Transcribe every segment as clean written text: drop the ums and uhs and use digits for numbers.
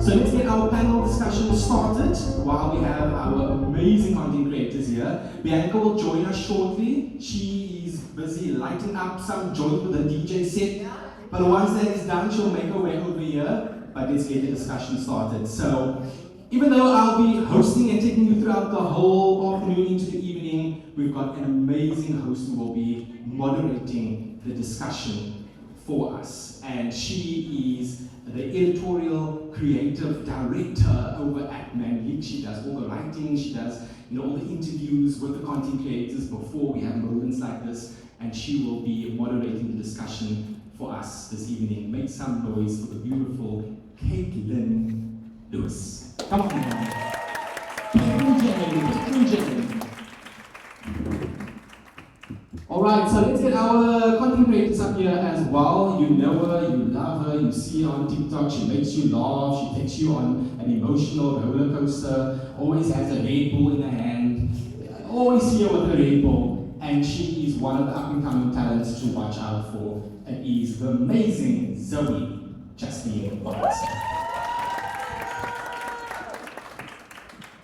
So let's get our panel discussion started while we have our amazing content creators here. Bianca will join us shortly. She is busy lighting up some joint with a DJ set. But once that is done, she'll make her way over here. But let's get the discussion started. So even though I'll be hosting and taking you throughout the whole afternoon into the evening, we've got an amazing host who will be moderating the discussion for us. And she is the editorial creative director over at Menlique. She does all the writing, she does all the interviews with the content creators before we have moments like this, and she will be moderating the discussion for us this evening. Make some noise for the beautiful Caitlan-Jane Lewis. Come on, Caitlan-Jane. Alright, so let's get our content creators up here as well. You know her, you love her, you see her on TikTok, she makes you laugh, she takes you on an emotional roller coaster, always has a Red Bull in her hand, always see her with a Red Bull, and she is one of the up-and-coming talents to watch out for, and is the amazing Justine.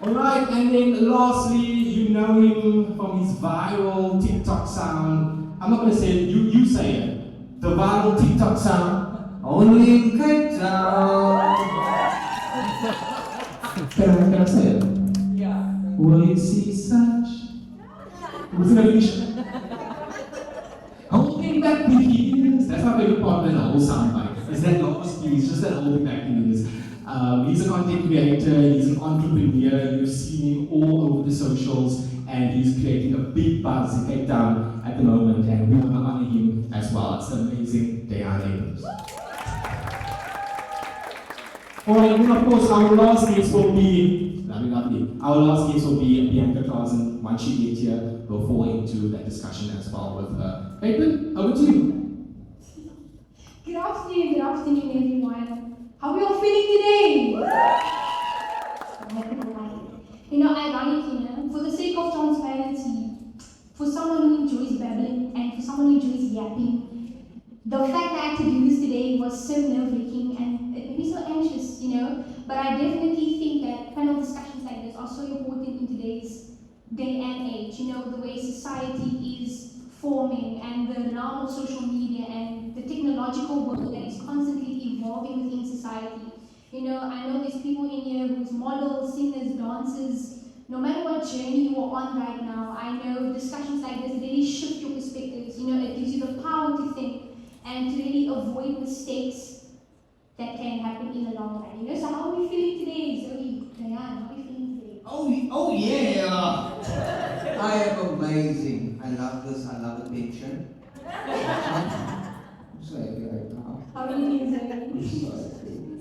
Alright, and then lastly, you know him from his viral TikTok sound. I'm not going to say it, you say it. The viral TikTok sound. Only in Cape Town. Can I say it? Yeah. Will you see such? Who's going to finish? Holding back the years. That's my favorite part of the whole soundbite. Is that last piece, just that holding back the years. He's a content creator, he's an entrepreneur, you've seen him all over the socials, and he's creating a big buzz in Cape Town at the moment, and we want to honor him as well. It's the amazing Daiyaan. Alright, and then of course our last guest will be, Bianca Clausen. Once she gets here, we'll fall into that discussion as well with her. Caitlan, over to you. Good afternoon everyone. How are we all feeling today? Ironically, for the sake of transparency, for someone who enjoys babbling and for someone who enjoys yapping, the fact that I had to do this today was so nerve-wracking and it made me so anxious, But I definitely think that panel discussions like this are so important in today's day and age. The way society is forming and the realm of social media and the technological world that is constantly evolving within society. I know there's people in here who's models, singers, dancers. No matter what journey you are on right now, I know discussions like this really shift your perspectives. It gives you the power to think and to really avoid mistakes that can happen in the long run. So how are we feeling today, Zoe? Daiyaan, how are we feeling today? Oh yeah! I am amazing. I love this. I love attention. Sorry, right now. How are you feeling, Zoe?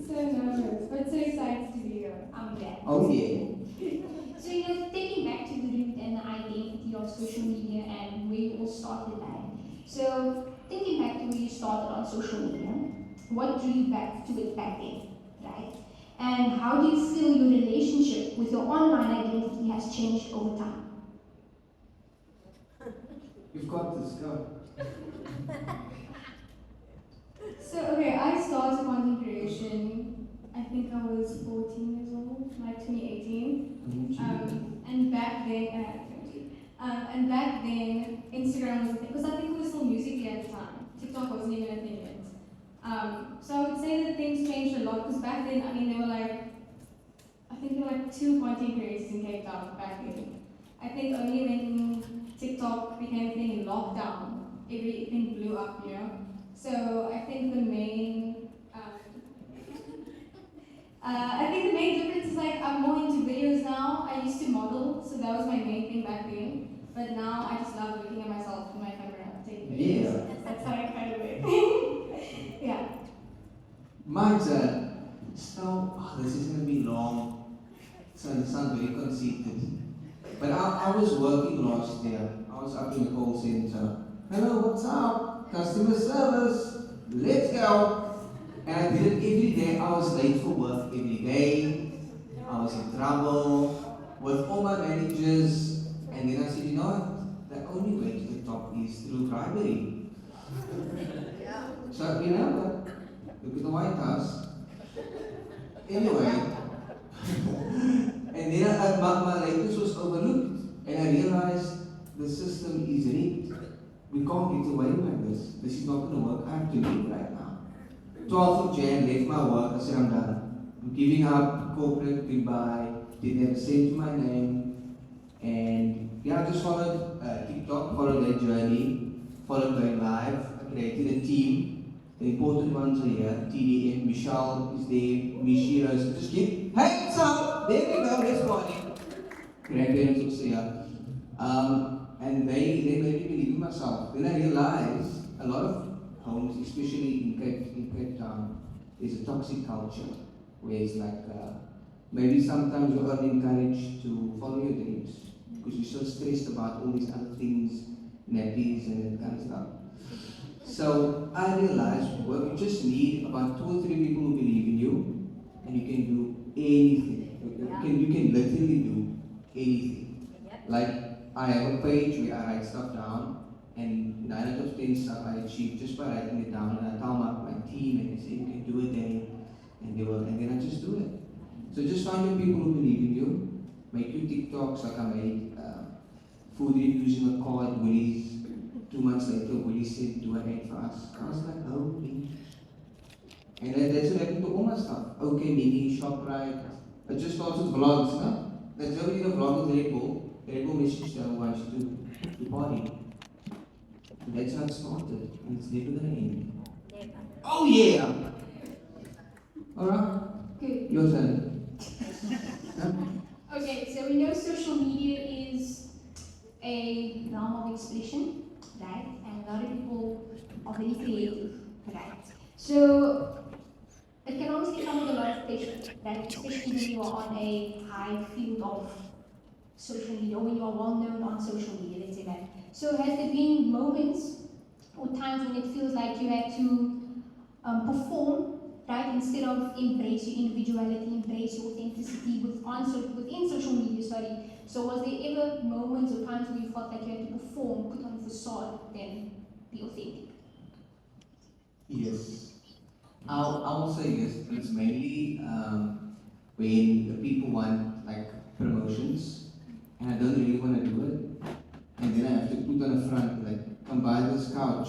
So nervous, but so excited to be here. I'm glad. Oh yeah. So taking back to the root and the identity of social media and where you all started at. So thinking back to where you started on social media, what drew you back to it back then, right? And how do you feel your relationship with your online identity has changed over time? You've got this, go. So, I started content creation, I think I was 14 years old, like 2018. And back then, Instagram was a thing, because I think it was still Musical.ly at the time. TikTok wasn't even a thing yet. So I would say that things changed a lot, because back then, there were 2 content creators in Cape Town back then. I think only when TikTok became a thing in lockdown, everything blew up, So I think the main difference is I'm more into videos now. I used to model, so that was my main thing back then. But now I just love looking at myself in my camera, taking videos. Yeah. That's how I kind of it. Yeah. My turn. So, this is going to be long. So it sounds very conceited. But I was working last year. I was up in the call center. Hello, what's up? Customer service. Let's go. And I did it every day. I was late for work every day. I was in trouble with all my managers. And then I said, you know what? The only way to the top is through bribery. So, look at the White House. Anyway, and then my latest was overlooked, and I realized the system is rigged. We can't get away like this. This is not going to work. I have to leave right now. 12th of Jan, left my work. I said, I'm done. I'm giving up corporate, goodbye. Didn't ever say to my name. And yeah, I just followed TikTok, followed their journey, followed going live. I created a team. The important ones are here. TDM, Michelle is there, Michiros. Just keep, hey, what's up? There we go, this morning. Grandparents also here. And they made me believe in myself. Then I realized a lot of homes, especially in Cape Town, there's a toxic culture where it's like maybe sometimes you're only encouraged to follow your dreams because you're so stressed about all these other things, nappies and that kind of stuff. So I realized you just need about 2 or 3 people who believe in you, and you can do anything. You can literally do anything. Like I have a page where I write stuff down, and 9 out of 10 stuff I achieve just by writing it down, and I tell my team, and they say you can do it then, and they will, and then I just do it. So just find your people who believe in you, make your TikToks like I made, food reviews in a car at Woolies. 2 months later, Woolies said, do an ad for us. I was like, oh, please. And that's what happened to all my stuff. Okay, Mini, ShopRite. I just started vlogs, huh? That's only the vlog with Red Bull. Red Bull messaged them, wants you to party. And that's how it started. And it's never gonna end. Oh yeah! Alright? Good. Your turn. Okay, so we know social media is a realm of expression, right? And a lot of people are very creative, right? So it can obviously come with a lot of pressure, right? Especially when you are on a high field of social media, or when you are well known on social media, let's say that. So has there been moments or times when it feels like you had to perform, right, instead of embrace your individuality, embrace your authenticity within social media, sorry. So was there ever moments or times where you felt like you had to perform, put on a facade, then be authentic? Yes. I will say yes. It's mainly when the people want like promotions, and I don't really want to do it, and then I have to put on a front like, come buy this couch,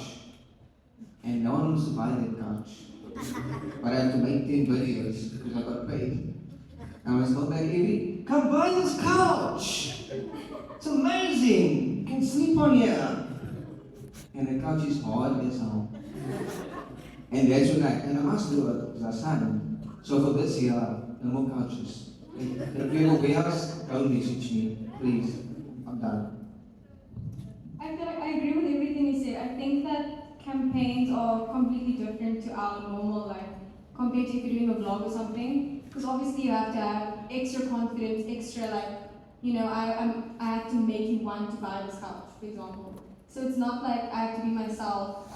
and no one wants to buy that couch, but I have to make 10 videos because I got paid. I was told by every, come buy this couch. It's amazing. You can sleep on here, and the couch is hard as hell. And that's when I must do it because I signed. So for this year, no more couches. If you have a warehouse, don't message me, please. I'm done. I feel like I agree with everything you said. I think that campaigns are completely different to our normal, like, compared to if you're doing a vlog or something. Because obviously you have to have extra confidence, extra, like, you know, I have to make you want to buy this couch, for example. So it's not like I have to be myself.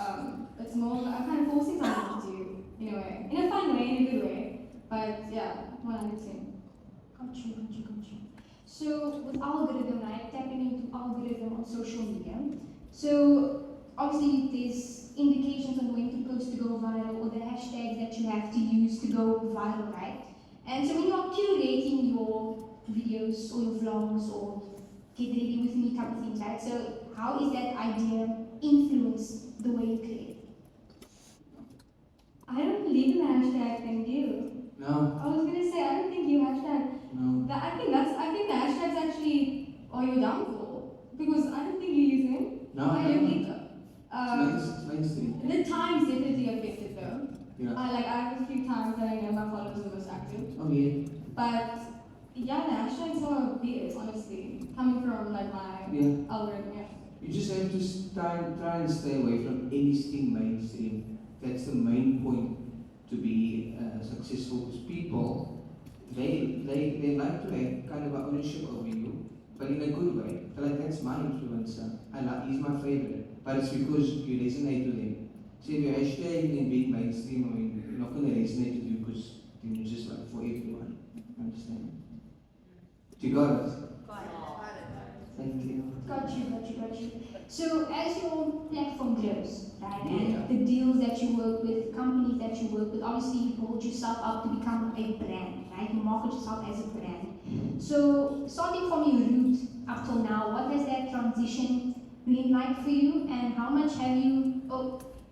It's more like I'm kind of forcing someone to do, in a way. In a fun way, in a good way. But yeah, 100%. Got you. So with algorithm, right, tapping into algorithm on social media. So obviously there's indications on when to post to go viral, or the hashtags that you have to use to go viral, right? And so when you are curating your videos or your vlogs or get ready with me type of things, right? So how is that idea influence the way you create? I don't believe in the hashtag thing, do you? No. I was gonna say I don't think you hashtag. No. I think the hashtags actually are your downfall because I don't think you use them. No. I don't either. It's mainstream. The times definitely affected though. Yeah. I have a few times that I know my followers are the most active. Oh yeah. But yeah, the hashtags are BS, honestly. Coming from like my algorithm, yeah. You just have to try and stay away from anything mainstream. That's the main point to be successful. Because people, they like to have kind of an ownership over you, but in a good way. They're like, that's my influencer. He's my favorite. But it's because you resonate with him. So if you're hashtagging in big mainstream, I mean, you're not going to resonate with you because then you're just like for everyone. Understand? You got it? Got it. Thank you. Got you, got you, got you. So as your platform grows, right, Yeah. and the deals that you work with, companies that you work with, obviously you build yourself up to become a brand, right? You market yourself as a brand. So starting from your root up till now, what has that transition been like for you, and how much have you,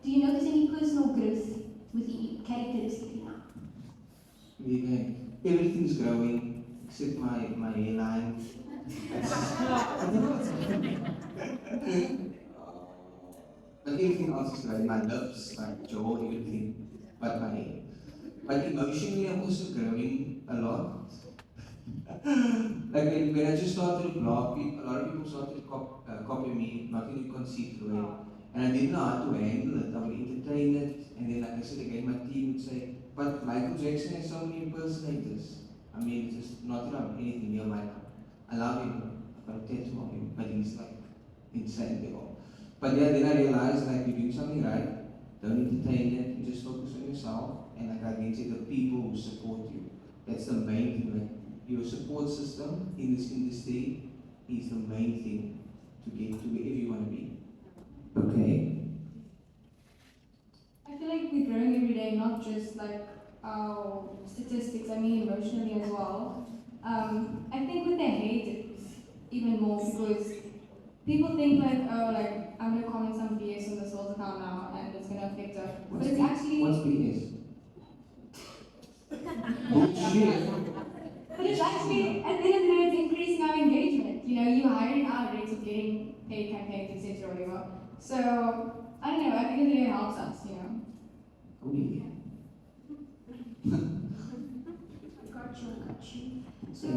do you notice any personal growth within you, characteristically now? Again, everything's growing except my hairline. I don't know but everything else is growing. My lips, my jaw, everything. But emotionally, I'm also growing a lot. Like when I just started to blog, a lot of people started to copy me, not in a conceited way. And I didn't know how to handle it. I would entertain it, and then like I said again, my team would say, but Michael Jackson has so many impersonators. I mean, it's just not that I'm anything near Michael. I love him, I've got a tattoo of him, but he's like insane level. But yeah, then I realized like you're doing something right, don't entertain it, you just focus on yourself, and like I can say the people who support you. That's the main thing. Like, your support system in this industry is the main thing to get to wherever you want to be. Okay? I feel like we're growing every day, not just like our statistics, I mean emotionally as well. I think with the hate, it's even more because people think like, oh, like I'm gonna comment some BS on this old account now and it's gonna affect us. But it's actually. What's BS? Bullshit. But it's actually, at the end of the day, it's increasing our engagement. You know, you hiring our rates of getting paid campaigns, etc. whatever. So, I don't know, I think it really helps us, you know. Oh yeah. Got you. So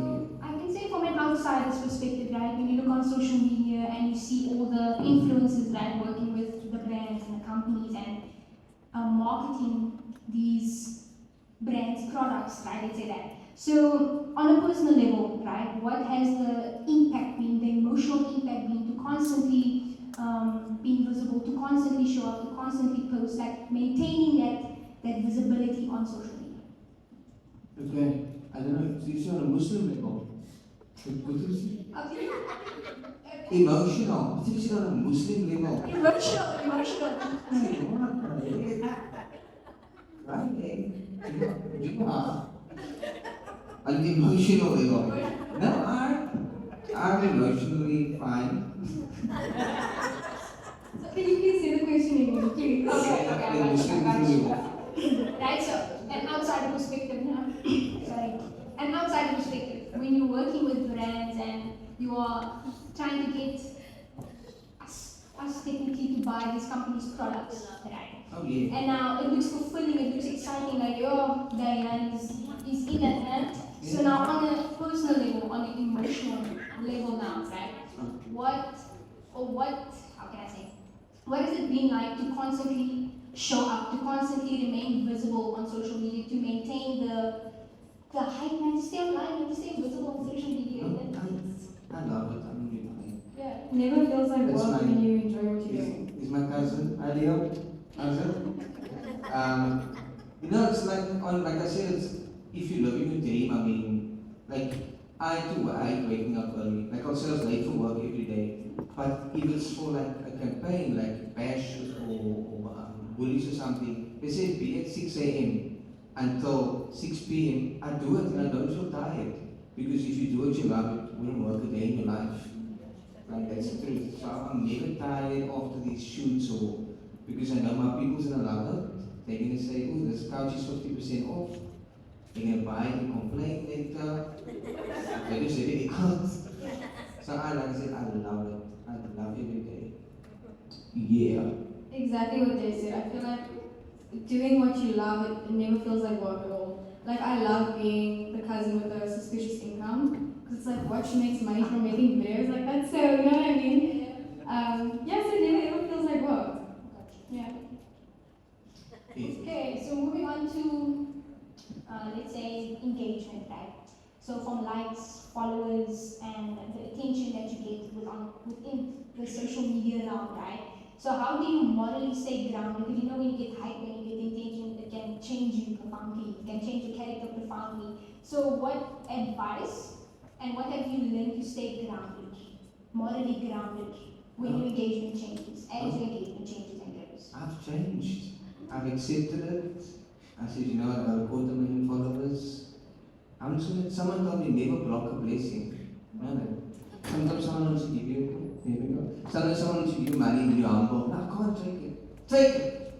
I can say from an outsider's perspective, right, when you look on social media and you see all the influencers, right, working with the brands and the companies and marketing these brands' products, right, let's say that. So on a personal level, right, what has the impact been, the emotional impact been to constantly being visible, to constantly show up, to constantly post, like maintaining that visibility on social media? Okay. I don't know, is this on a Muslim level? What is it? Emotional. What is it on a Muslim level? Emotional. Right, eh? You are. On the emotional level. No, I'm emotionally fine. So can you please say the question again, please? Okay, Muslim I got you. level. Right, so an outsider perspective now. Sorry. An outsider perspective. When you're working with brands and you are trying to get us technically to buy these companies' products, right? Oh yeah. And now it looks fulfilling, it looks exciting, like your Daiyaan is in that hand. So now on a personal level, on an emotional level now, right? How can I say? What has it been like to constantly show up, to constantly remain visible on social media, to maintain the hype, and to stay online, and to stay visible on social media? I love it. I'm really fine. Yeah, never feels like That's work my- when you enjoy what you're doing. Is my cousin Adil? Cousin? You know, it's like I said, it's, if you're living your dream, I mean, like, I too hate waking up early. Like, I'll say I was late for work every day. But if it's for like a campaign, like Bash or Bullies or something, they say be at 6 a.m. until 6 p.m. I do it and I don't feel tired. Because if you do what you love, it wouldn't work a day in your life. Like, that's the truth. So I'm never tired after these shoots or because I know my people's gonna love it. They're gonna say, oh, this couch is 50% off. They're gonna buy it and complain later. They just say it out. So like I said, I love it. I love every day. Yeah. Exactly what they said. I feel like doing what you love, it never feels like work at all. Like I love being the cousin with the suspicious income. Because it's like, what, she makes money from making videos? Like that's so, you know what I mean? Yeah, so it never ever feels like work. Yeah. Okay, so moving on to, let's say, engagement, right? So from likes, followers, and the attention that you get within the social media realm, right? So how do you morally stay grounded? Because you know when you get hype, when you get attention, it can change you profoundly. It can change your character profoundly. So what advice and what have you learned to stay grounded? morally grounded when your engagement changes, as your engagement changes and grows? I've changed. I've accepted it. I said, you know, I've got 250,000 followers. I'm just gonna, someone told me never block a blessing. No. Sometimes someone wants to give you, there we go. Sometimes someone wants to give you money and you're humble. No, I can't take it. Take it.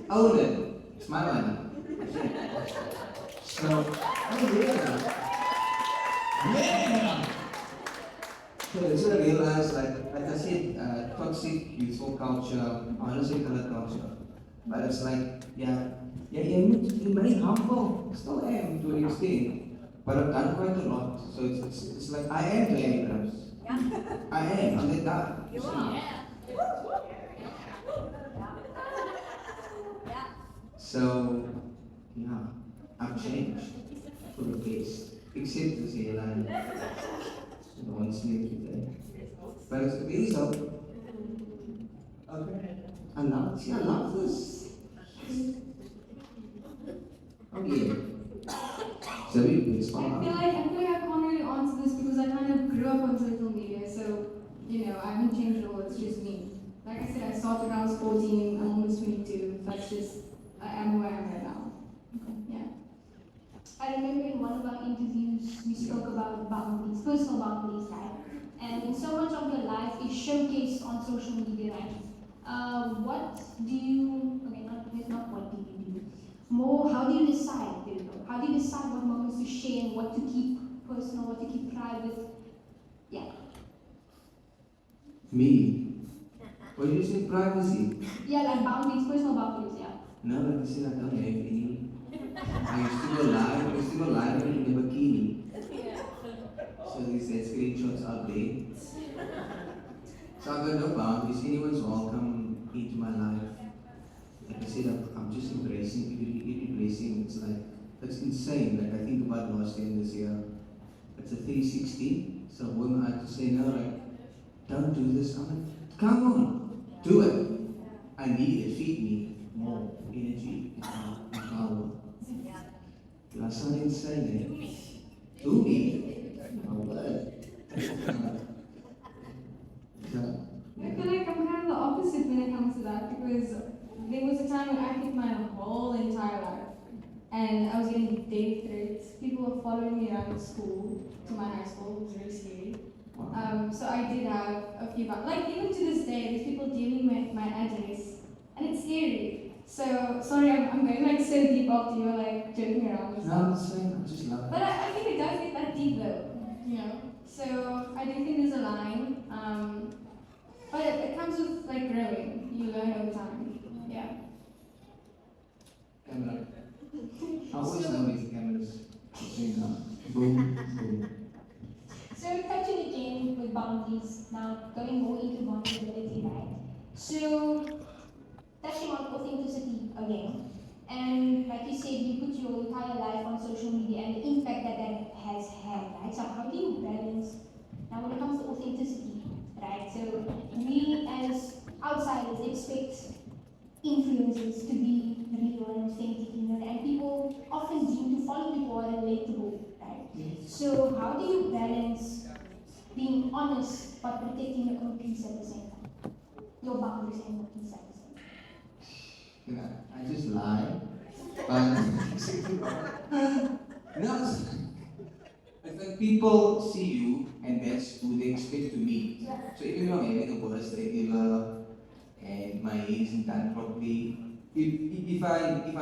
Own it. It's my money. So, Yeah! so that's when I realized, like I said, toxic youthful culture, I want to say color culture. But it's like, you're very humble. Still am to an extent. But I've done quite a lot. So it's like, I am Daiyaan Lewis. I am. I'm that guy. You are. So, yeah, I've changed for the best. Except this airline. No one sleeps today. But it's really so. Okay. I love this. Okay. So it's I fun. feel like I can't really answer this because I kind of grew up on social media, so you know I haven't changed at all. It's just me. Like I said, I started when I was 14. I'm almost 22. That's just I am who I am right now. Yeah. I remember in one of our interviews, we spoke about boundaries, personal boundaries, right? And so much of your life is showcased on social media, right? What do you, okay, not what do you do, more, how do you decide, there we go. How do you decide what moments to share and what to keep personal, what to keep private? Yeah. Me. What did you say? Privacy? Yeah, like boundaries, personal boundaries, yeah. No, like I said, I don't have any. I used to go live in a bikini. So there's that screenshots out there. So I've got no boundaries. Anyone's welcome into my life. Like I said, I'm just embracing every blessing. It's like, it's insane. Like I think about last year and this year. It's a 360. So who am I to say no? Like, don't do this. I'm like, come on, do it. I need it. Feed me more energy and power. That sounds insane, eh? Do me. My word. So, I feel like I'm kind of the opposite when it comes to that because there was a time when I hit my whole entire life and I was getting death threats. People were following me around school to my high school. It was very scary. So I did have a few, like even to this day, there's people dealing with my address and it's scary. So sorry, I'm going like so deep after you're like joking around. no, I'm just saying, I just love it. But I think it does get that deep though, you know. So I do think there's a line, but it comes with like growing. You learn over time. Yeah. Camera. I always know these cameras. Boom, boom. So touching again with boundaries, now going more into vulnerability, right? So touching on authenticity again, and like you said, you put your entire life on social media and the impact that that has had, right? So how do you balance, now when it comes to authenticity, right? So we as outsiders expect influencers to be real and authentic, you know, and people often deem to follow people who are relatable, right? So how do you balance being honest but protecting your own peace at the same time? Your boundaries and your peace at the same time. You know, I just lie. No, it's like people see you and that's who they expect to meet. So even though I'm having a worst day ever and my hair isn't done properly, if I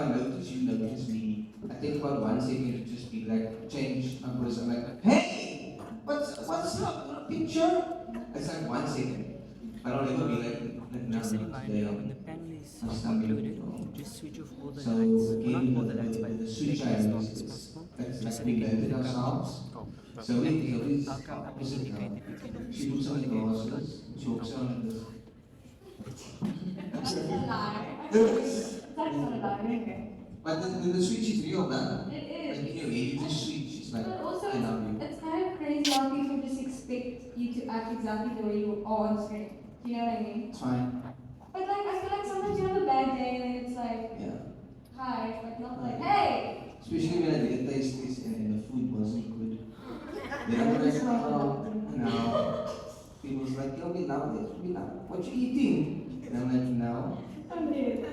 notice you notice me, I take about 1 second to just be like, change my voice. I'm like, hey, what's up? Want a picture? It's like 1 second. I don't ever be like no, today When the panel is I'm concluded, stumbling. just switch off all the So lights. again, Not all the lights, but the make switch it I as use dark as is possible. that's Just like we indicate limited the ourselves. cover. So we Our cover is opposite her. indicated between She puts on the glasses, she walks on this. That's a lie. Yes. That's not a lie. Okay. But the switch is real, man. It Like is. in your head, you just switch. It's like, But also, I love you. it's kind of crazy how people just expect you to act exactly the way you are on screen. Do you know what I mean? It's fine. But like, I feel like sometimes you have a bad day and it's like, Yeah. hi, but not like, hey! Especially when I did a taste test and the food wasn't good. Then I'm like, oh, no. people's like, yo, we love it, we love it. What you eating? And I'm like, no. I'm dead.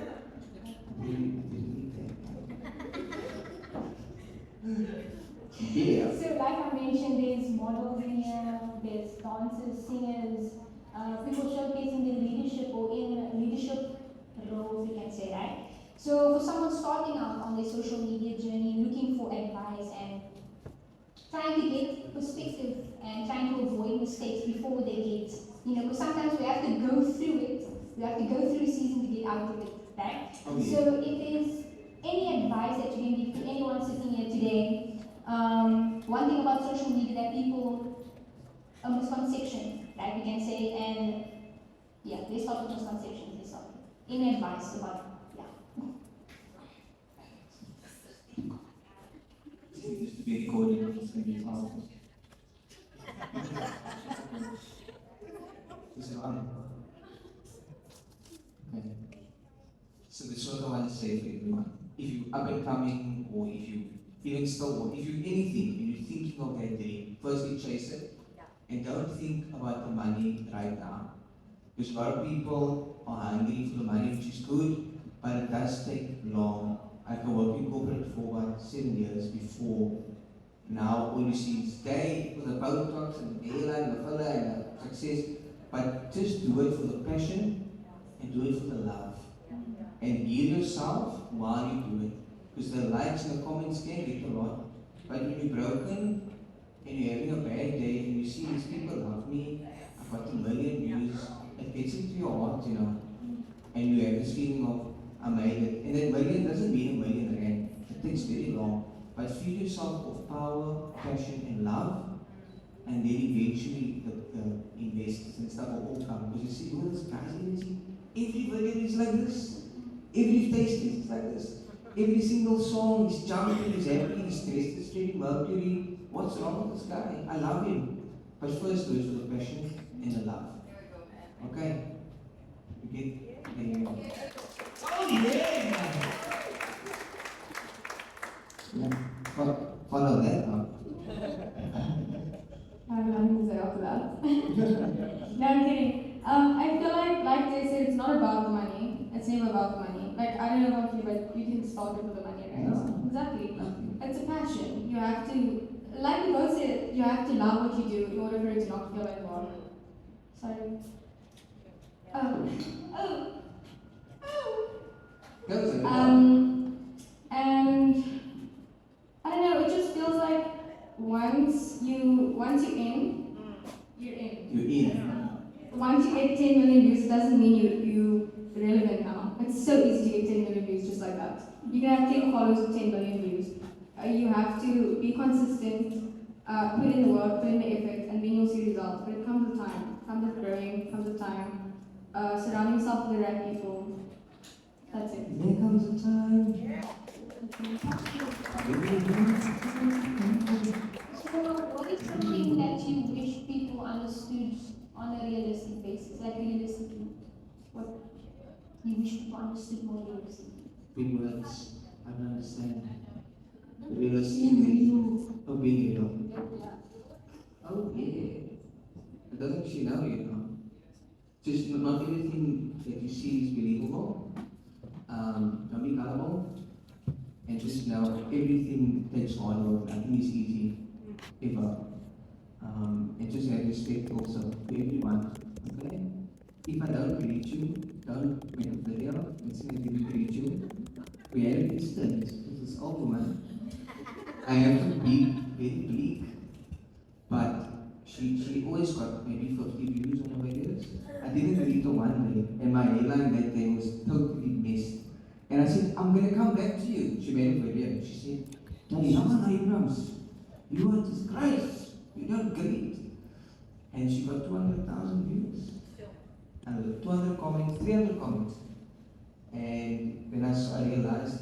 Yeah. So, like I mentioned, there's models in here, there's dancers, singers, people showcasing their leadership or in leadership roles, we can say, right? So, for someone starting out on their social media journey, looking for advice and trying to get perspective and trying to avoid mistakes before they get, because sometimes we have to go through it. We have to go through a season to get out of it, right? Oh, yeah. So, if there's any advice that you can give to anyone sitting here today, one thing about social media that people, a misconception, right, we can say, and yeah, let's start with misconceptions, let's start. Any advice about, yeah. It used to be recorded, it's going to be hard. Is it on? Okay. So this is what I want to say for everyone. If you're up and coming, or if you even still, or if you anything, and you're thinking of that dream, firstly chase it, and don't think about the money right now. Because a lot of people are hungry for the money, which is good, but it does take long. I've been working corporate for about 7 years before. Now all you see is day with the Botox and the airline, the filler and the success. But just do it for the passion and do it for the love. And heal yourself while you do it. Because the likes and the comments can get a lot. But when you're broken and you're having a bad day and you see these people love me, I've got 1 million views, it gets into your heart, and you have this feeling of, I made it. And that million doesn't mean a million rand. It takes very long. But feed yourself of power, passion, and love, and then eventually the investors and stuff will all come. Because you see, all this guys, every video is like this. Every taste is like this. Every single song is jumping, he's happy, he's stressed, he's Freddie Mercury. What's wrong with this guy? I love him. But first do it for the passion and the love. Okay? You get there you go. Oh yeah! Follow that up. I have nothing to say after that. No, I'm kidding. I feel like they said, it's not about the money. It's never about the money. Like, I don't know about you, but you can start it with the money, right? No. Exactly. It's a passion. You have to, like we both said, you have to love what you do in order for it to not feel like work. Sorry. Oh. And I don't know, it just feels like once you're in, you're in. You're in. Once you get 10 million views, it doesn't mean you relevant now. It's so easy to get 10 million views just like that. You can have 10 followers with 10 million views. You have to be consistent, put in the work, put in the effort, and then you'll see results. But it comes with time. It comes with growing, comes with time. Surround yourself with the right people. That's it. There comes a time. So, what is something that you wish people understood on a realistic basis? Like realistically, what you wish people understood more realistically? Big words. I don't understand. Realistically. Oh, being real. Oh, yeah. It doesn't she know. Just not everything that you see is believable. Don't be gullible. And just know everything takes hard work. Nothing is easy. Ever. And just have respect also for everyone. Okay? If I don't greet you, don't make a video. Let's say I didn't greet you. We had an incident. This is all woman. I have to be very bleak. But she always got maybe 50 views on her videos. I didn't greet her one day, and my hairline that day was totally messed. And I said, I'm gonna come back to you. She made a video. She said, Daiyaan, Abrams, you are a disgrace. You don't greet. And she got 200,000 views. And 200 comments, 300 comments. And when I realized,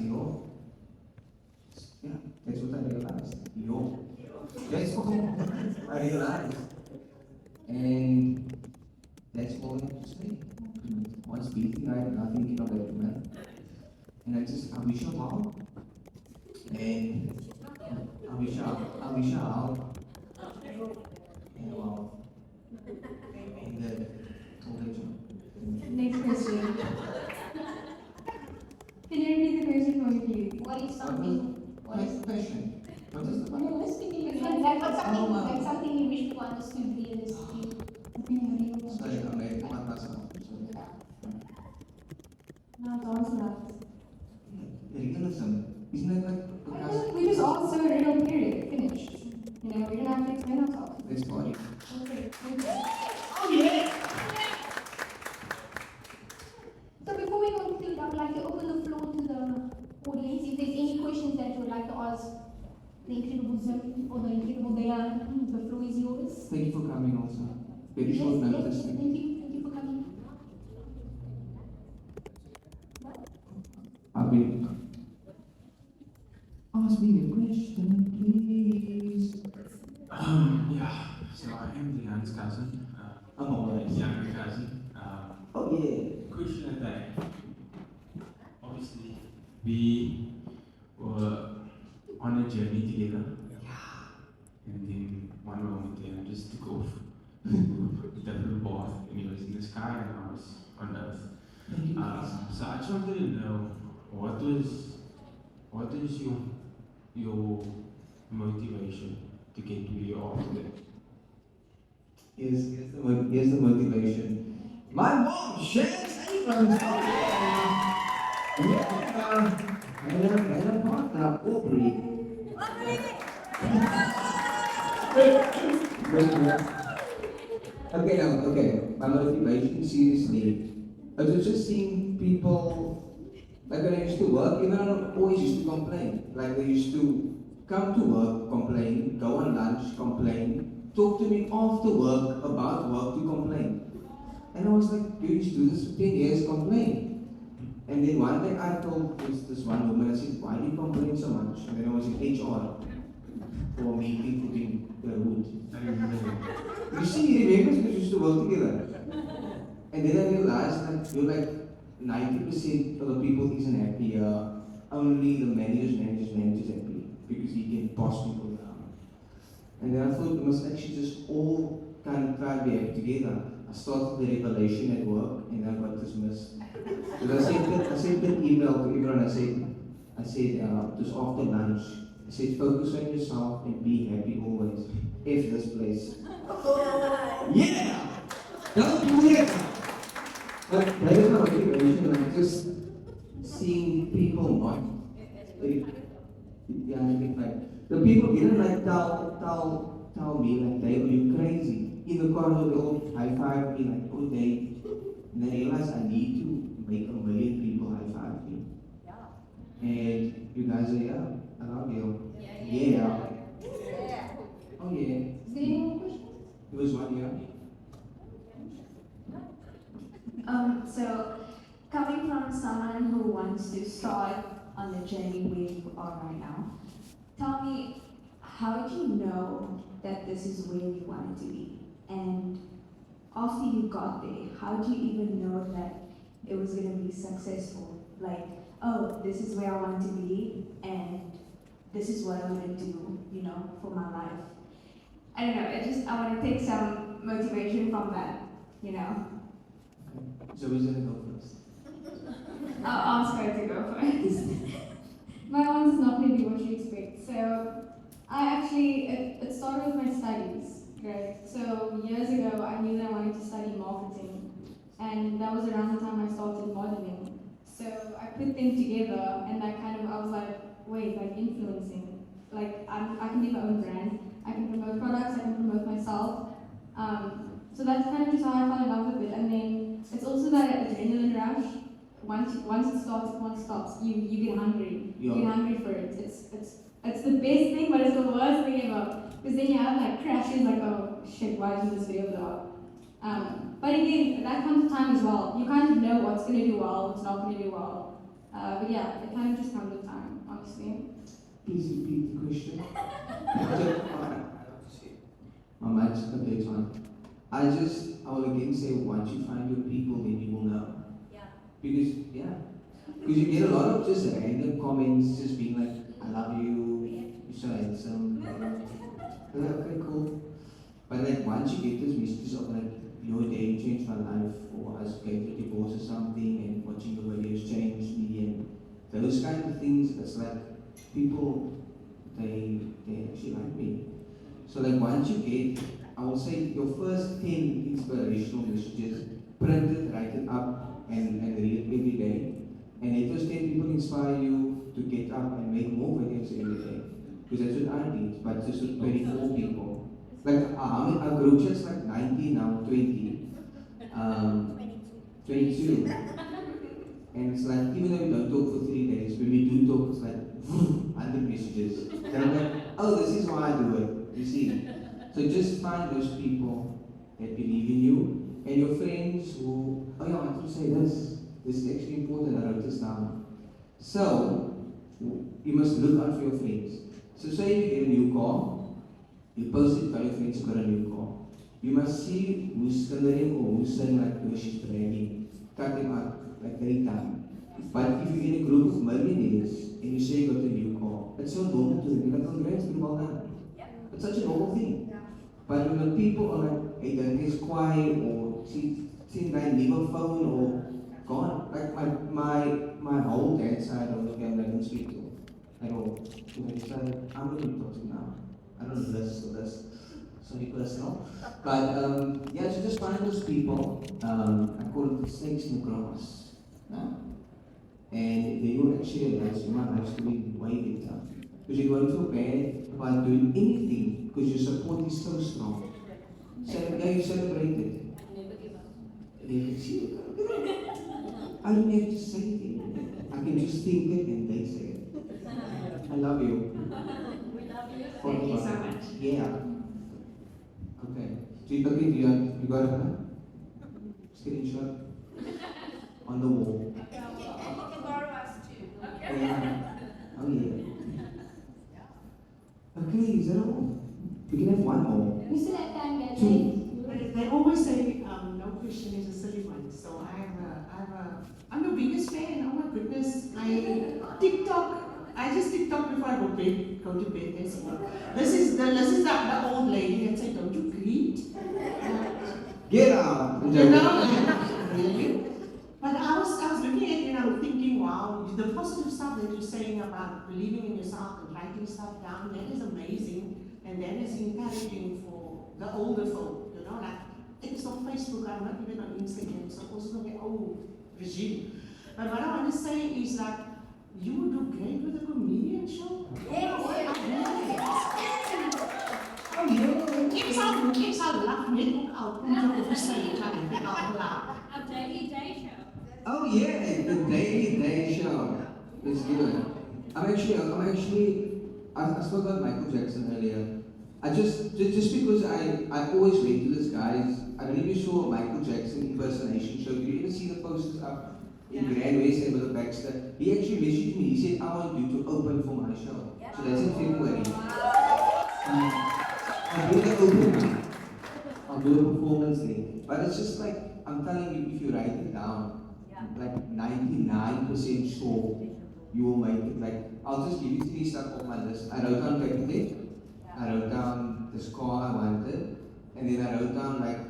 yeah, that's what I realized. That's what I realized. And that's all I have to say. I was beating right now, thinking of that man. And I wish her well. And I wish her out. And well. yeah. Question at that. Obviously, we were on a journey together. And then one moment then I just took off. That little path, and he was in the sky and I was on earth. Thank you. So I just wanted to know what is your motivation to get to where you are today? Here's the motivation. My mom shakes aprons. Better partner, Aubrey. Okay. My motivation, seriously, I was just seeing people, like when I used to work, I always used to complain. Like they used to come to work, complain, go on lunch, complain, talk to me after work about work to complain. And I was like, you used to do this for 10 years, complain. And then one day I told this one woman, I said, why do you complain so much? And then I was in HR for a meeting for being rude. I remember that. You see, he remembers because we used to work together. And then I realized that you're like 90% of the people isn't happy here. Only the managers happy because he can boss people down. And then I thought we must actually just all kind of try to be happy together. I started the revelation at work and I got dismissed. Because I sent that email to everyone. I said just after lunch, I said focus on yourself and be happy always. F this place. Yeah! Don't do it! But that is my motivation, like just seeing people not the people didn't like tell me like they are you crazy. In the car they all high five me like oh they and then I realized I need to make 1 million people high five me. And you guys are I love you. Yeah. Oh yeah. Is there any more questions? It was 1 year. So, coming from someone who wants to start on the journey where you are right now, tell me, how did you know that this is where you wanted to be? And after you got there, how did you even know that it was going to be successful? Like, oh, this is where I want to be, and this is what I'm going to do, for my life. I don't know, I want to take some motivation from that, So who's gonna go first? I'll ask her to go first. My answer is not going to be what you expect. So, it started with my studies, right? So, years ago, I knew that I wanted to study marketing. And that was around the time I started modeling. So, I put them together and I was like, wait, like influencing. Like, I can be my own brand. I can promote products, I can promote myself. So that's kind of just how I fell in love with it. And then it's also that adrenaline rush. Once it starts, it once stops. You get hungry. Yeah. You get hungry for it. It's the best thing, but it's the worst thing ever. Because then you have like crashes, like oh shit, why did this video blow up? But again, that comes with time as well. You kind of know what's gonna do well, what's not gonna do well. But yeah, it kind of just comes with time, honestly. Please repeat the question. My mic's okay, it's on. I will again say, once you find your people, then you will know. Because you get a lot of just random comments, just being like, I love you, you're so handsome. Okay, cool. But like once you get those messages of like, your day changed my life, or I was going through divorce or something, and watching the videos change me, and those kind of things, it's like people, they actually like me. So like once you get, I will say your first 10 inspirational messages, print it, write it up, and read it every day. And let those 10 people inspire you to get up and make more videos every day. Because that's what I did, but just with 24 people. Like our group chat's like 90 now, 20. 22. And it's like, even though we don't talk for 3 days, when we do talk, it's like 100 messages. And I'm like, oh, this is why I do it. You see? So just find those people that believe in you, and your friends who, oh yeah, I want to say this. This is actually important, I wrote this down. So, you must look out for your friends. So say you get a new car, you post it, tell your friends you got a new car. You must see who's coloring or who's saying like, oh, she's bragging. cut them out like very time. But if you're in a group of millionaires and you say you got a new car, it's so normal to them. You're like, congrats, been well done. It's such a normal thing. But when people are like, hey, that is quiet, or seen my new phone, or gone, like my whole dad's side of the family I don't speak to at all. So when you say, I'm going to talk to now. I don't know this or this. Sorry, personal. But yeah, so just find those people. I call it the snakes in the grass. And then you actually realize your life's doing way better. Because you don't feel bad about doing anything because your support is so strong. So yeah, you celebrate it. Never give up. See, I don't have to say anything. I can just think it and they say it. I love you. We love you. Thank you so much. Yeah. Okay. So you got it, huh? Screenshot on the wall. You can borrow us too. Yeah. Oh yeah. Okay, is that all? We can have one more. We still have time, guys. But they always say no question is a silly one. So I'm your biggest fan. Oh my goodness. I just TikTok before I go to bed. This is the old lady that said, don't you greet? Get out! You know, really? But I was looking at it and I was thinking, wow, the positive stuff that you're saying about believing in yourself and writing stuff down, that is amazing. And that is encouraging for the older folk, you know, like it's on Facebook, I'm not even on Instagram, so also the old regime. But what I want to say is that you would do great with a comedian show. Ek sal lag net ook al kom jy op die stage en ek al lag. Our daily day show. Oh yeah, the Day show. It's good. I spoke about Michael Jackson earlier. I just because I always went to this guy's, I don't know if you saw a Michael Jackson impersonation show. Did you ever see the posters up in Grand West and with the Baxter? He actually messaged me, he said, I want you to open for my show. So that's in February. I'll do the open mic. I'll do a performance thing. But it's just like, I'm telling you, if you write it down, like 99% sure you will make it. Like, I'll just give you 3 stuff off my list. I wrote down paperclip, I wrote down the score I wanted, and then I wrote down like,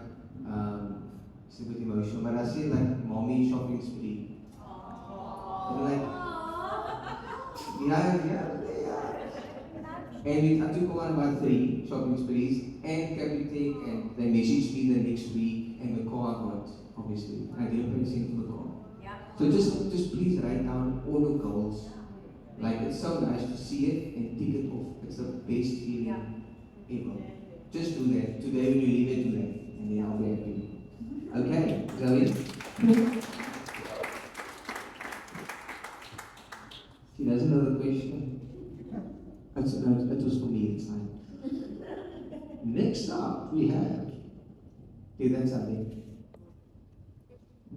it's a bit emotional, but I said like, mommy shopping spree. And like, yeah. And I took on about 3 shopping sprees, and Capitec, and they messaged me the next week, and the car I got, obviously. I didn't pay a cent for the car. So just please write down all your goals. Like, it's so nice to see it and tick it off. It's the best feeling ever. Just do that. Today when you leave it, do that. And then I'll be happy. Okay, Zoe? She doesn't know the question. It was for me, it's fine. Next up, we have. Okay, that's something.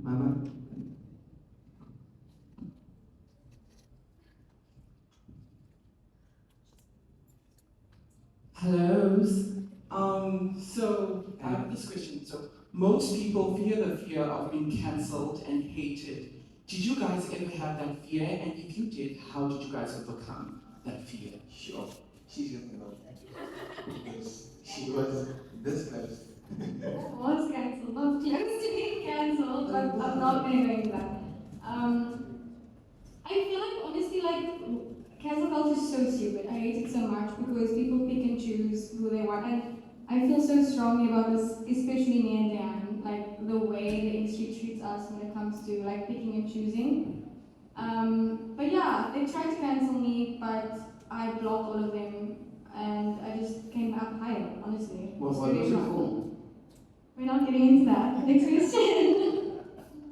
Mama. Hello. So I have this question. So most people fear the fear of being cancelled and hated. Did you guys ever have that fear? And if you did, how did you guys overcome that fear? Sure. She's gonna know. Because she was this close. Was cancelled, not close to being cancelled, but I'm not going to go into that. I feel like, honestly, like, cancel culture is so stupid. I hate it so much because people pick and choose who they want. And I feel so strongly about this, especially me and Daiyaan, like the way the industry treats us when it comes to like picking and choosing. But yeah, they tried to cancel me, but I blocked all of them, and I just came up higher, honestly. What was it for? We're not getting into that. Next question.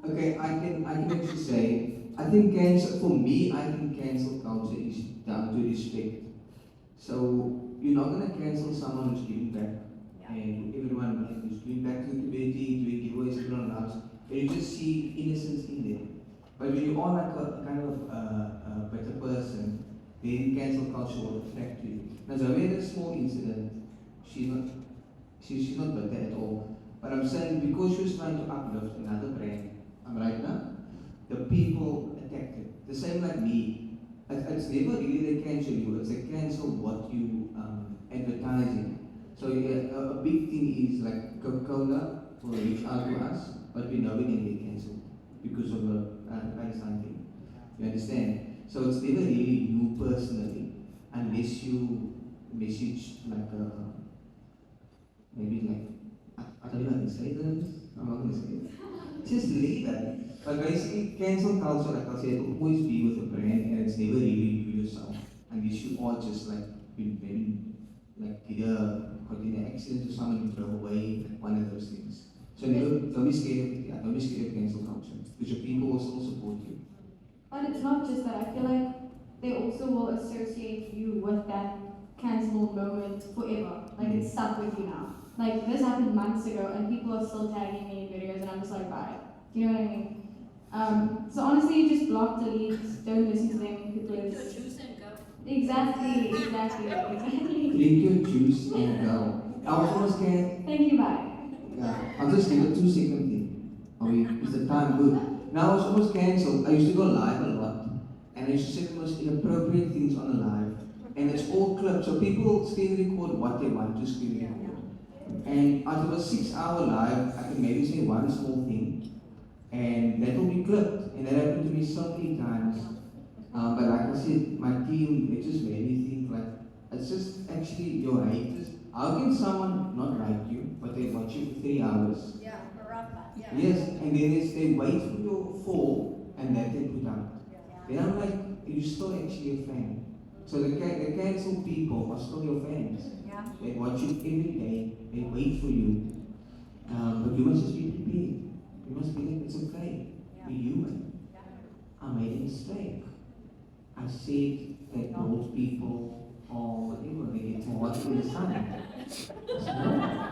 Okay, I can actually say, I think cancel, for me, I think cancel culture is down to respect. So, you're not going to cancel someone who's giving back. And everyone who's giving back to the community, doing giveaways, everyone loves. And you just see innocence in them. But when you are like a kind of a better person, then cancel culture will affect you. Now, Zoe had a small incident. She's not better at all. But I'm saying because she was trying to uplift another brand, I'm right now. the same like me. It's never really they cancel you, it's they cancel what you advertising. So yeah, a big thing is like Coca-Cola will reach out to us, but we know we're going to get cancelled because of the Palestine thing. You understand? So it's never really you personally, unless you message like maybe like I don't know how to say this. I'm not going to say it. Just leave that. But basically, cancel culture, like I said, will always be with a brand, and it's never really you yourself, unless you are just like maybe like did an accident or someone you drove away, one of those things. So never, don't be scared of it. Yeah, don't be scared of cancel culture, because your people will still support you. But it's not just that. I feel like they also will associate you with that cancelled moment forever. Like it's stuck with you now. Like this happened months ago, and people are still tagging me in videos, and I'm just like, bye. Do you know what I mean? So honestly, you just block, delete, don't listen to them Drink your because juice and go. exactly. Drink your juice and go. I was almost scared. Thank you, bye. Yeah, I'll just give a 2-second thing. Is the time good? Now it's almost cancelled. I used to go live a lot, and I used to say the most inappropriate things on the live, and it's all clipped, so people screen record what they want to screen record. And after a 6-hour live, I can maybe say one small thing, and that will be clipped. And that happened to me so many times. But like I said, my team, they just made me think like, it's just actually your haters. How can someone not like you, but they watch you for 3 hours? Yeah, Baraka. Yeah. Yes, and then they wait for your fall, and that they put out. Then I'm like, you're still actually a fan. So the cancel people are still your fans. Yeah. They watch you every day, they wait for you. But you must just be prepared. You must be like, it's okay. Be human. I made a mistake. I said that old people or whatever, they get more hot in the sun. I said, no,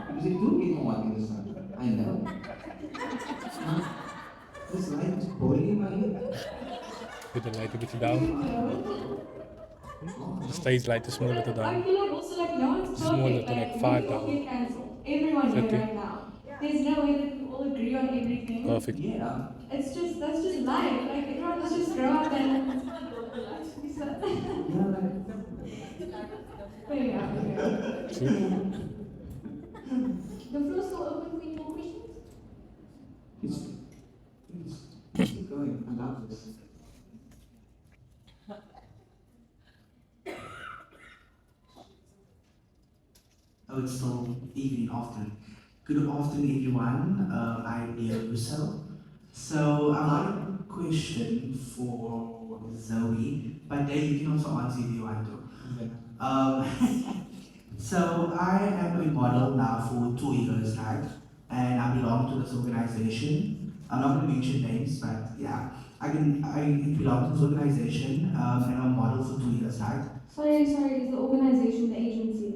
because they do get more hot in the sun. I know. This light is boiling in my head. Put the light a bit down. The stage light is smaller to I down. feel like also like no one's perfect. Smaller to like 5 nobody will down. get cancelled. Everyone here Okay. right now. There's no way that we all agree on everything. Perfect. Yeah. It's just that's just life. Like everyone must just grow up and. Yeah, like, But yeah, okay. True. The floor is still open for any more questions? it's keep going. I love this. Oh, it's still evening afternoon. Good afternoon, everyone. I'm Daiyaan Russo. So I've got a question for Zoe, but Day, you can also answer if you want to. So I am a model now for 2 years, right? And I belong to this organization. I'm not going to mention names, but yeah, I belong to this organization, and I'm a model for 2 years, right? Sorry, is the organization the agency?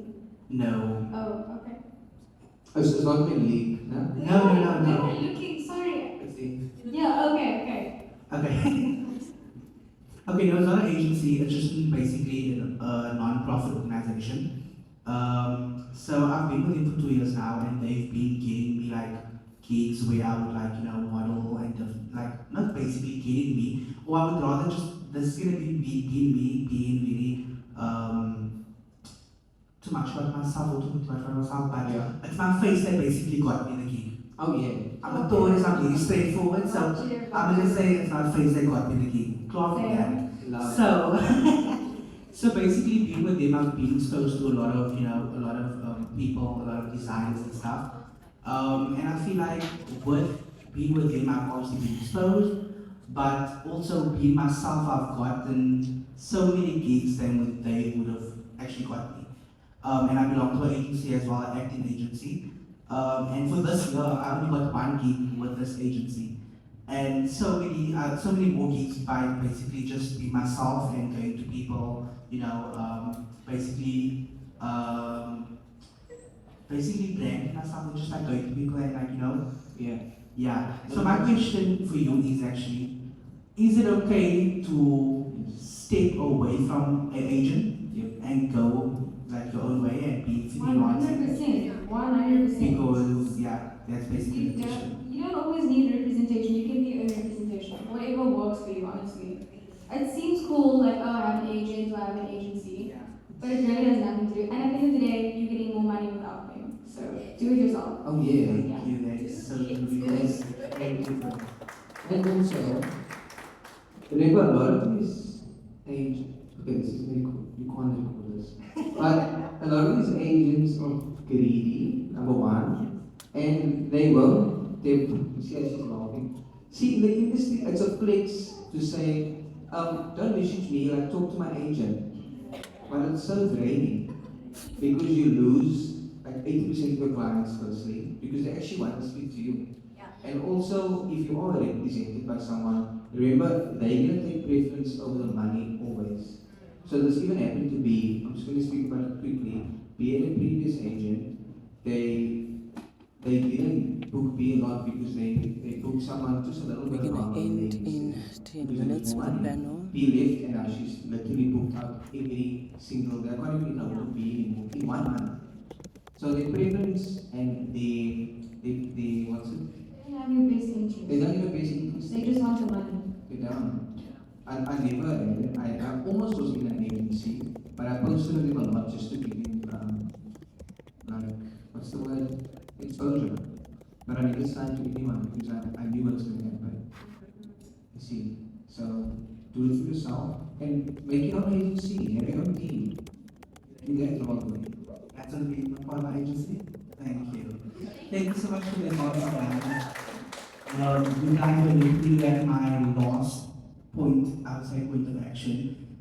No. Oh, okay. It's not Menlique, no? No. Looking, sorry. It's the Yeah, okay. Okay. Okay, no, it's not an agency, it's just basically a non-profit organization. So I've been with them for 2 years now, and they've been getting me like gigs where I would like, model and like, not basically getting me, or I would rather just, this is gonna be me being really, too much about myself or too much about myself, but Yeah. it's my face that basically got me the gig. Oh yeah. I'm a tourist, I'm really straightforward, so I'm gonna say it's my face that got me the gig. Clap for that. Love it. So basically being with them, I've been exposed to a lot of people, a lot of designs and stuff. And I feel like with being with them, I've obviously been exposed, but also being myself, I've gotten so many gigs than they would have actually got me. And I belong to an agency as well, an acting agency. And for this year, I only got 1 gig with this agency. And so many more gigs by basically just be myself and going to people, basically branding myself and just like going to people and like, Yeah. yeah. So my question for you is actually, is it okay to step away from an agent and go like your own way and be freelancing? 100%. Because yeah, that's basically the question. You don't always need representation. You can be your own representation. Whatever works for you, honestly. like an agency. But it really has nothing to do. And at the end of the day, you're getting more money without them. So do it yourself. Oh yeah. Thank you, that is so Yes. Thank you. And also, remember a lot of these okay, this is very cool. You can't record this. But a lot of these agents are greedy, number one, and they won't. See how she's laughing. See, in the industry, it's a flex to say, don't message me, like talk to my agent. But it's so draining because you lose like 80% of your clients firstly because they actually want to speak to you. And also, if you are represented by someone, remember they're going to take preference over the money always. So this even happened to be, I'm just going to speak about it quickly, be a previous agent, they didn't book B a lot because they booked someone just a little bit We're gonna around end the in 10 minutes with the panel. B left and now she's literally booked out every single day. I can't even book B anymore in 1 month. So their preference and the what's it? They don't have your best interest. They don't have a best interest. They just want the money. They don't. I never, I almost was in an agency, but I posted them a lot just to give them, like, what's the word? Exposure. But I never signed to anyone because I knew what was going to happen. You see? So, do it for yourself and make your own agency, have your own team. Do that the wrong way. That's going to be part of my agency. Thank you. Thank you so much for the advice, man. You guys are literally at my last point, I would say point of action,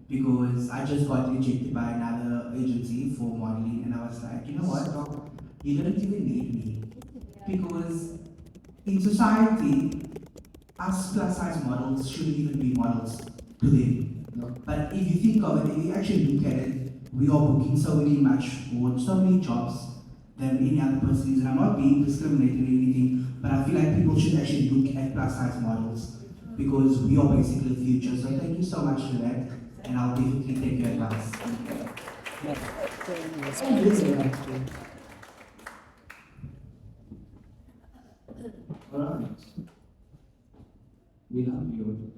because I just got rejected by another agency for modeling, and I was like, you know what? You don't even need me. Because in society, us plus size models shouldn't even be models to them. No. But if you think of it, if you actually look at it, we are booking so many jobs than any other person is. And I'm not being discriminating or anything, but I feel like people should actually look at plus size models because we are basically the future. So thank you so much for that, and I'll definitely take your advice. Alright. We love you.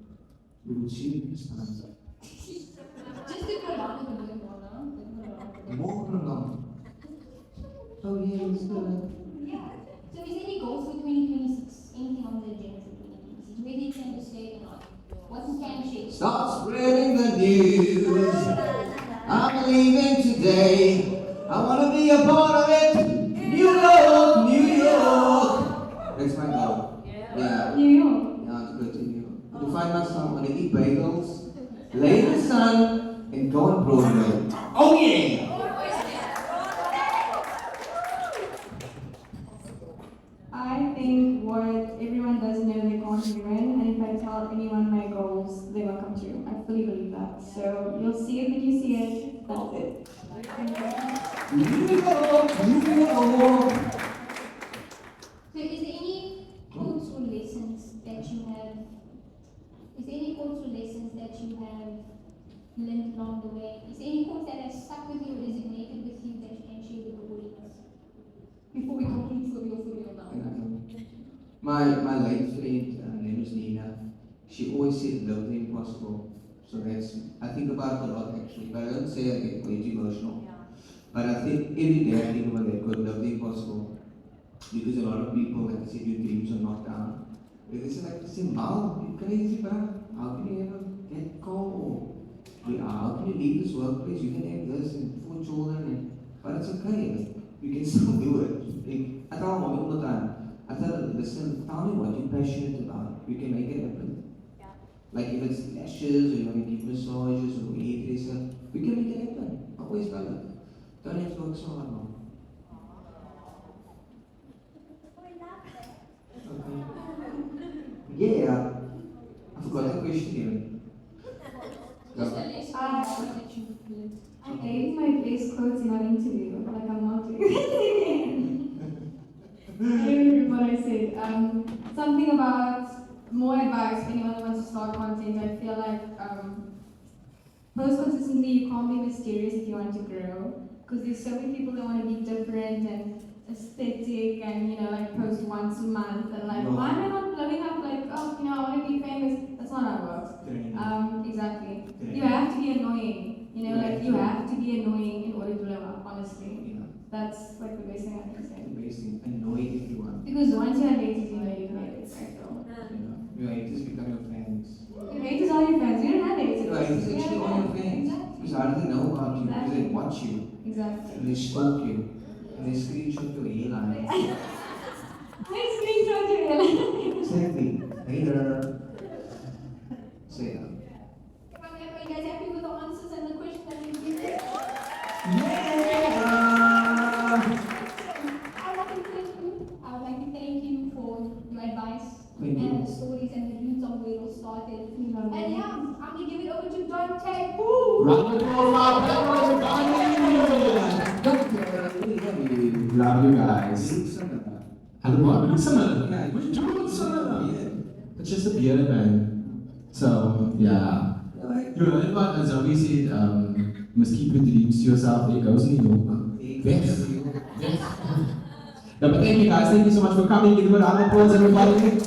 We will see you next time. Just to go down with the More prolonged. Oh yeah, let's do it. Yeah. So is there any goals for 2026? Anything on the agenda for 2026? Whether you can just say or not? What you can share? Start spreading the news. I'm leaving today. I want to be a part of it. New York, New York. That's my goal. Yeah. New York. Yeah, to go to New York. To find myself when I eat bagels, lay in the sun, and go on Broadway. Oh yeah! I think what everyone doesn't know they can't be win, and if I tell anyone my goals, they will come true. I fully believe that. So you'll see it when you see it. That's it. New York, New York. So is there any quotes or lessons that you have? Is there any quotes or lessons that you have learned along the way? Is there any quotes that have stuck with you or resonated with you that you can share with the audience? Before we complete for real now. My late friend, her name is Nina, she always said love the impossible. So that's, I think about it a lot actually, but I don't say I get way too emotional. But I think every day I think about that quote, love the impossible. Because a lot of people, like I said, your dreams are knocked down. They say like, wow, you're crazy, bro. How can you ever get cold? How can you leave this workplace? You can have this and 4 children, but it's okay. Like, you can still do it. Like, I tell my mom all the time, I tell her, listen, tell me what you're passionate about. You can make it happen. Yeah. Like if it's lashes, or you want to give massages, or hairdresser, we can make it happen. I always tell her, don't have to work so hard, mom. Okay. Yeah. I forgot the question even. Just a Go. lesson that you learned. I gave my best quotes in our interview, but like I'm not doing it again. I don't remember what I said. Something about more advice for anyone who wants to start content. I feel like post consistently. You can't be mysterious if you want to grow, because there's so many people that want to be different and aesthetic and like post once a month and like why am I not blowing up like I want to be famous. That's not how it works. Exactly. You have to be annoying. You know, like you have to be annoying in order to level up, honestly. Yeah, That's like the best thing I can say. amazing. Annoy everyone. Because once you have haters, you know you've made it, right? So, Your haters become your fans. your haters are your fans, you don't have haters. Your haters You actually have are your fans. fans. Exactly. Because how do they know about you? Because they watch you. Exactly. And they stalk you. And they screenshot your hairline. I screenshot your hairline. Exactly. Hater. So yeah. Are you guys happy with the answers and the questions that we've given? Yeah! I would like to thank you for your advice Thank you. and the stories and the roots of where it all started. And yeah, I'm gonna give it over to Dante. Round of applause for our panel, everybody! Love you guys. And what? Look similar. Yeah, What you doing similar? Yeah. It's just a beard, man. So, yeah. You heard what Zoe said, you must keep your dreams to yourself. There goes New York. Yes. Yes. No, but thank you guys. Thank you so much for coming. Give them a round of applause, everybody.